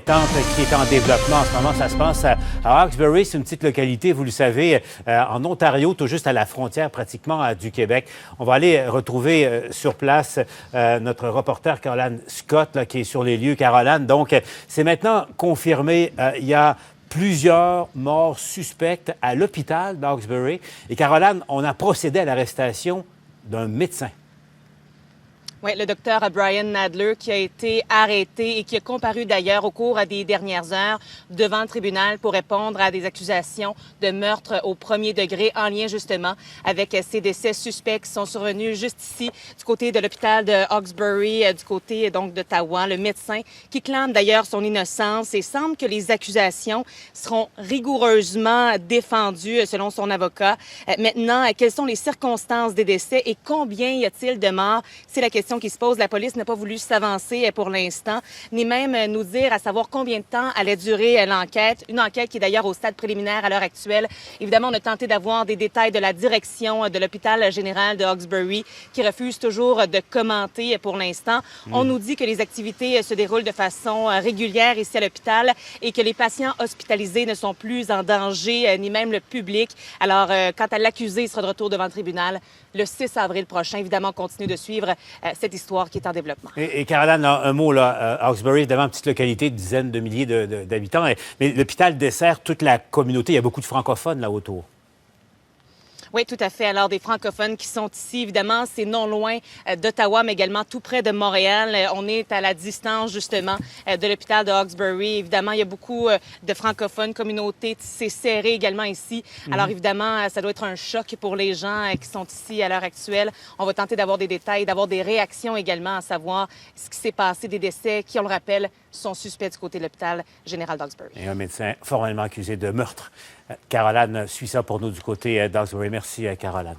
Qui est en développement en ce moment. Ça se passe à Hawkesbury. C'est une petite localité, vous le savez, en Ontario, tout juste à la frontière pratiquement du Québec. On va aller retrouver sur place notre reporter Caroline Scott là, qui est sur les lieux. Caroline, donc c'est maintenant confirmé. Il y a plusieurs morts suspectes à l'hôpital d'Hawkesbury. Et Caroline, on a procédé à l'arrestation d'un médecin. Oui, le docteur Brian Nadler qui a été arrêté et qui a comparu d'ailleurs au cours des dernières heures devant le tribunal pour répondre à des accusations de meurtre au premier degré en lien justement avec ces décès suspects qui sont survenus juste ici du côté de l'hôpital de Hawkesbury, du côté donc d'Ottawa. Le médecin qui clame d'ailleurs son innocence et semble que les accusations seront rigoureusement défendues selon son avocat. Maintenant, quelles sont les circonstances des décès et combien y a-t-il de morts? C'est la question qui se pose. La police n'a pas voulu s'avancer pour l'instant, ni même nous dire à savoir combien de temps allait durer l'enquête. Une enquête qui est d'ailleurs au stade préliminaire à l'heure actuelle. Évidemment, on a tenté d'avoir des détails de la direction de l'hôpital général de Hawkesbury qui refuse toujours de commenter pour l'instant. On nous dit que les activités se déroulent de façon régulière ici à l'hôpital et que les patients hospitalisés ne sont plus en danger, ni même le public. Alors, quant à l'accusé, il sera de retour devant le tribunal le 6 avril prochain. Évidemment, on continue de suivre cette histoire qui est en développement. Et Caroline, un mot, là, Hawkesbury, évidemment, une petite localité de dizaines de milliers d'habitants, mais l'hôpital dessert toute la communauté. Il y a beaucoup de francophones là autour. Oui, tout à fait. Alors, des francophones qui sont ici, évidemment, c'est non loin d'Ottawa, mais également tout près de Montréal. On est à la distance, justement, de l'hôpital de Hawkesbury. Évidemment, il y a beaucoup de francophones, communauté tissée serrée également ici. Alors, évidemment, ça doit être un choc pour les gens qui sont ici à l'heure actuelle. On va tenter d'avoir des détails, d'avoir des réactions également, à savoir ce qui s'est passé, des décès qui, on le rappelle, sont suspects du côté de l'hôpital général d'Hawkesbury. Et un médecin formellement accusé de meurtre. Caroline suit ça pour nous du côté d'Hawkesbury. Merci, Caroline.